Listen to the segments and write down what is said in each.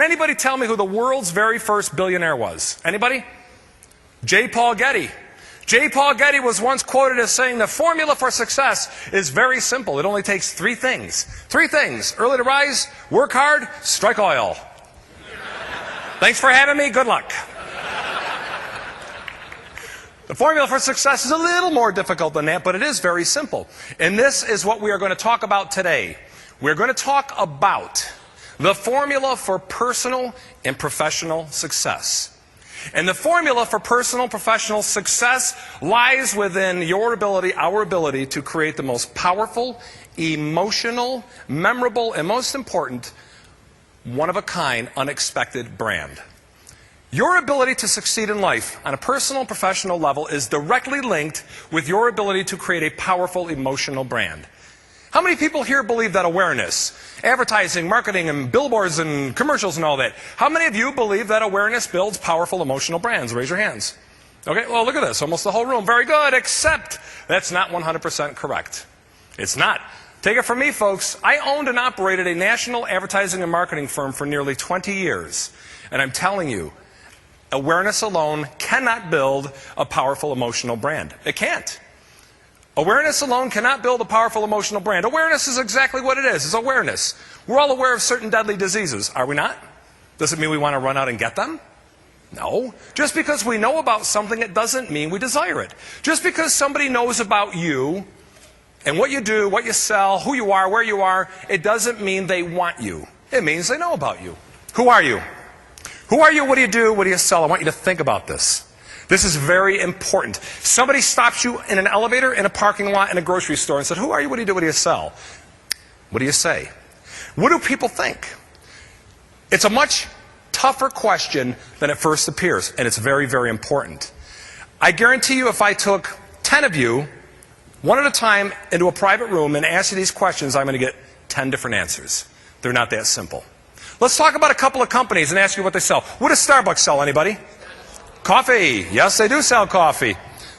anybody tell me who the world's very first billionaire was? Anybody? J. Paul Getty. J. Paul Getty was once quoted as saying the formula for success is very simple. It only takes three things. Three things. Early to rise, work hard, strike oil. Thanks for having me. Good luck. The formula for success is a little more difficult than that, but it is very simple. And this is what we are going to talk about today. We're going to talk about the formula for personal and professional success. And the formula for personal and professional success lies within your ability, our ability, to create the most powerful, emotional, memorable, and most important, one-of-a-kind, unexpected brand. Your ability to succeed in life on a personal and professional level is directly linked with your ability to create a powerful, emotional brand. How many people here believe that awareness, advertising, marketing, and billboards and commercials and all that, how many of you believe that awareness builds powerful emotional brands? Raise your hands. Okay, well, look at this. Almost the whole room. Very good, except that's not 100% correct. It's not. Take it from me, folks. I owned and operated a national advertising and marketing firm for nearly 20 years. And I'm telling you, awareness alone cannot build a powerful emotional brand. It can't. Awareness alone cannot build a powerful emotional brand. Awareness is exactly what it is. It's awareness. We're all aware of certain deadly diseases, are we not? Does it mean we want to run out and get them? No. Just because we know about something, it doesn't mean we desire it. Just because somebody knows about you and what you do, what you sell, who you are, where you are, it doesn't mean they want you. It means they know about you. Who are you? Who are you? What do you do? What do you sell? I want you to think about this. This is very important. Somebody stops you in an elevator, in a parking lot, in a grocery store and said, who are you? What do you do? What do you sell? What do you say? What do people think? It's a much tougher question than it first appears, and it's very, very important. I guarantee you if I took 10 of you, one at a time, into a private room and asked you these questions, I'm going to get 10 different answers. They're not that simple. Let's talk about a couple of companies and ask you what they sell. What does Starbucks sell, anybody? Coffee. Yes, they do sell coffee.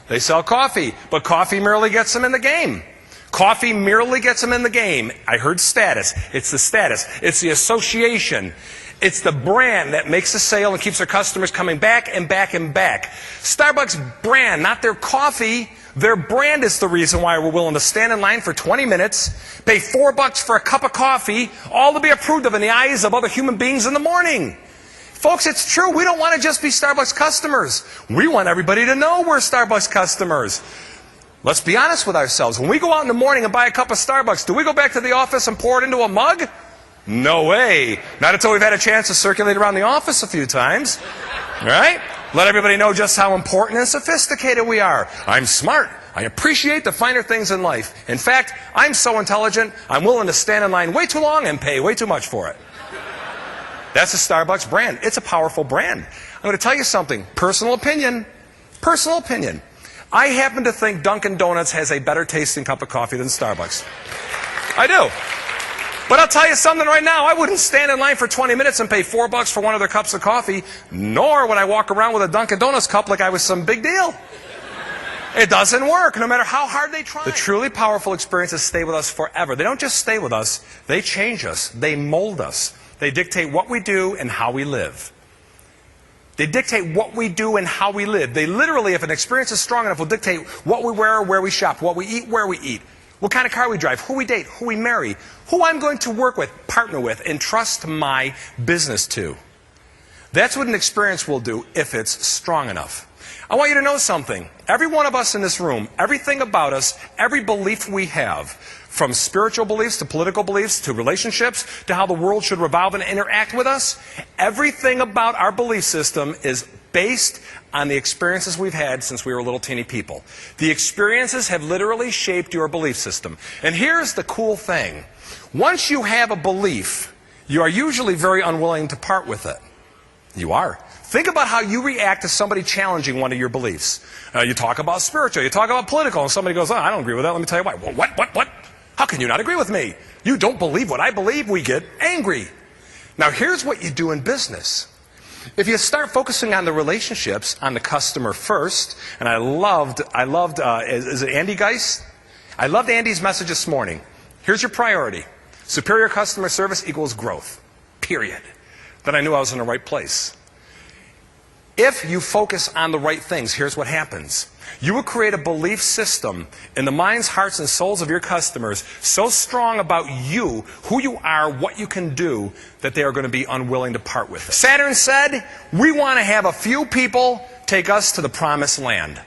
They sell coffee, but coffee merely gets them in the game. Coffee merely gets them in the game. I heard status. It's the status. It's the association. It's the brand that makes the sale and keeps their customers coming back and back and back. Starbucks brand, not their coffee. Their brand is the reason why we're willing to stand in line for 20 minutes, pay $4 for a cup of coffee, all to be approved of in the eyes of other human beings in the morning. Folks, it's true. We don't want to just be Starbucks customers. We want everybody to know we're Starbucks customers. Let's be honest with ourselves. When we go out in the morning and buy a cup of Starbucks, do we go back to the office and pour it into a mug? No way. Not until we've had a chance to circulate around the office a few times. Right? Let everybody know just how important and sophisticated we are. I'm smart. I appreciate the finer things in life. In fact, I'm so intelligent, I'm willing to stand in line way too long and pay way too much for it. That's a Starbucks brand. It's a powerful brand. I'm going to tell you something. Personal opinion. Personal opinion. I happen to think Dunkin' Donuts has a better tasting cup of coffee than Starbucks. I do. But I'll tell you something right now. I wouldn't stand in line for 20 minutes and pay $4 for one of their cups of coffee, nor would I walk around with a Dunkin' Donuts cup like I was some big deal. It doesn't work, no matter how hard they try. The truly powerful experiences stay with us forever. They don't just stay with us. They change us. They mold us. They dictate what we do and how we live. They dictate what we do and how we live. They literally, if an experience is strong enough, will dictate what we wear, where we shop, what we eat, where we eat, what kind of car we drive, who we date, who we marry, who I'm going to work with, partner with, and trust my business to. That's what an experience will do if it's strong enough. I want you to know something. Every one of us in this room, everything about us, every belief we have, from spiritual beliefs to political beliefs to relationships to how the world should revolve and interact with us, everything about our belief system is based on the experiences we've had since we were little teeny people. The experiences have literally shaped your belief system. And here's the cool thing. Once you have a belief, you are usually very unwilling to part with it. You are. Think about how you react to somebody challenging one of your beliefs. You talk about spiritual, you talk about political, and somebody goes, oh, I don't agree with that. Let me tell you why. Well, what? How can you not agree with me? You don't believe what I believe. We get angry. Now, here's what you do in business. If you start focusing on the relationships, on the customer first, and I loved, is it Andy Geist? I loved Andy's message this morning. Here's your priority. Superior customer service equals growth. Period. then I knew I was in the right place. If you focus on the right things, here's what happens. You will create a belief system in the minds, hearts, and souls of your customers so strong about you, who you are, what you can do, that they are going to be unwilling to part with it. Saturn said, we want to have a few people take us to the promised land.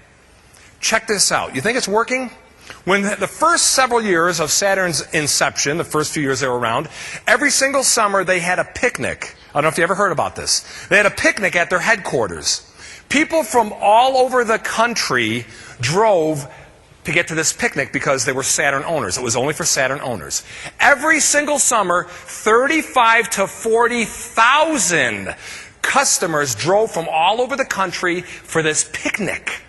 Check this out. You think it's working? When the first several years of Saturn's inception, the first few years they were around, every single summer they had a picnic. I don't know if you ever heard about this. They had a picnic at their headquarters. People from all over the country drove to get to this picnic because they were Saturn owners. It was only for Saturn owners. Every single summer, 35 to 40,000 customers drove from all over the country for this picnic.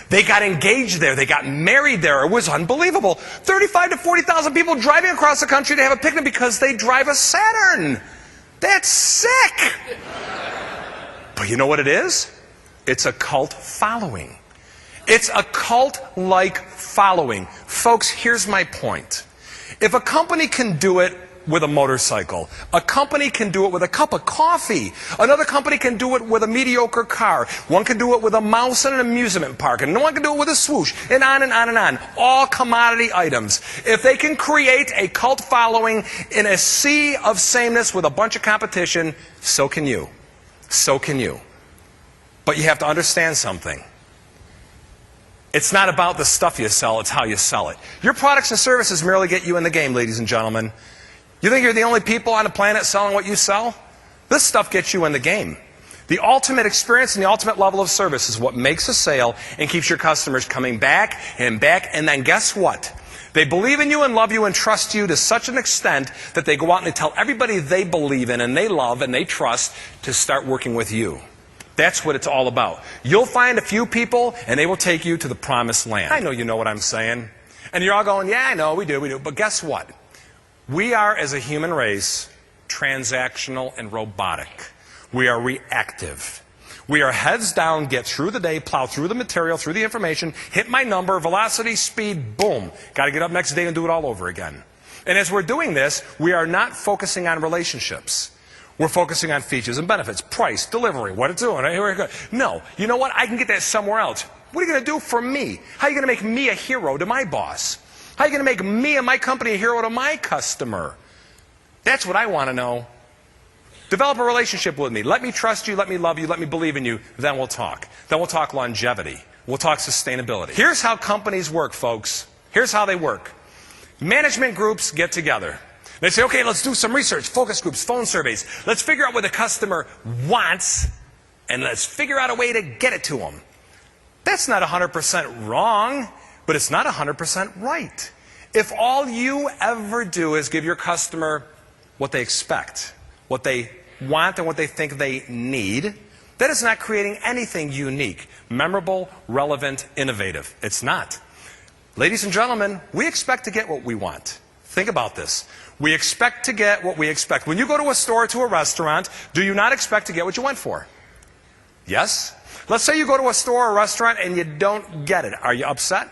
They got engaged there. They got married there. It was unbelievable. 35 to 40,000 people driving across the country to have a picnic because they drive a Saturn. That's sick. But you know what it is? It's a cult following. It's a cult-like following. Folks, here's my point. If a company can do it with a motorcycle, a company can do it with a cup of coffee, another company can do it with a mediocre car, one can do it with a mouse in an amusement park, and one can do it with a swoosh, and on and on and on. All commodity items. If they can create a cult following in a sea of sameness with a bunch of competition, so can you. So can you. But you have to understand something. It's not about the stuff you sell, it's how you sell it. Your products and services merely get you in the game, ladies and gentlemen. You think you're the only people on the planet selling what you sell? This stuff gets you in the game. The ultimate experience and the ultimate level of service is what makes a sale and keeps your customers coming back, and then guess what? They believe in you and love you and trust you to such an extent that they go out and they tell everybody they believe in and they love and they trust to start working with you. That's what it's all about. You'll find a few people and they will take you to the promised land. I know you know what I'm saying. And you're all going, yeah, I know, we do. But guess what? We are, as a human race, transactional and robotic. We are reactive. We are heads down, get through the day, plow through the material, through the information, hit my number, velocity, speed, boom. Got to get up next day and do it all over again. And as we're doing this, we are not focusing on relationships. We're focusing on features and benefits, price, delivery, what it's doing. No, you know what? I can get that somewhere else. What are you going to do for me? How are you going to make me a hero to my boss? How are you going to make me and my company a hero to my customer? That's what I want to know. Develop a relationship with me. Let me trust you, let me love you, let me believe in you. Then we'll talk. Then we'll talk longevity. We'll talk sustainability. Here's how companies work, folks. Here's how they work. Management groups get together. They say, okay, let's do some research, focus groups, phone surveys. Let's figure out what the customer wants, and let's figure out a way to get it to them. That's not 100% wrong, but it's not 100% right. If all you ever do is give your customer what they expect, what they want, and what they think they need, that is not creating anything unique, memorable, relevant, innovative. It's not. Ladies and gentlemen, we expect to get what we want. Think about this. We expect to get what we expect. When you go to a store or to a restaurant, do you not expect to get what you went for? Yes? Let's say you go to a store or a restaurant and you don't get it. Are you upset?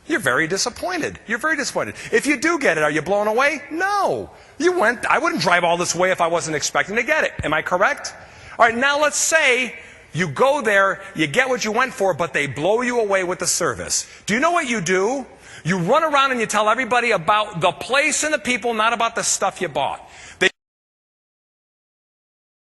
You're very disappointed. You're very disappointed. If you do get it, are you blown away? No. I wouldn't drive all this way if I wasn't expecting to get it. Am I correct? All right, now let's say you go there, you get what you went for, but they blow you away with the service. Do you know what you do? You run around and you tell everybody about the place and the people, not about the stuff you bought.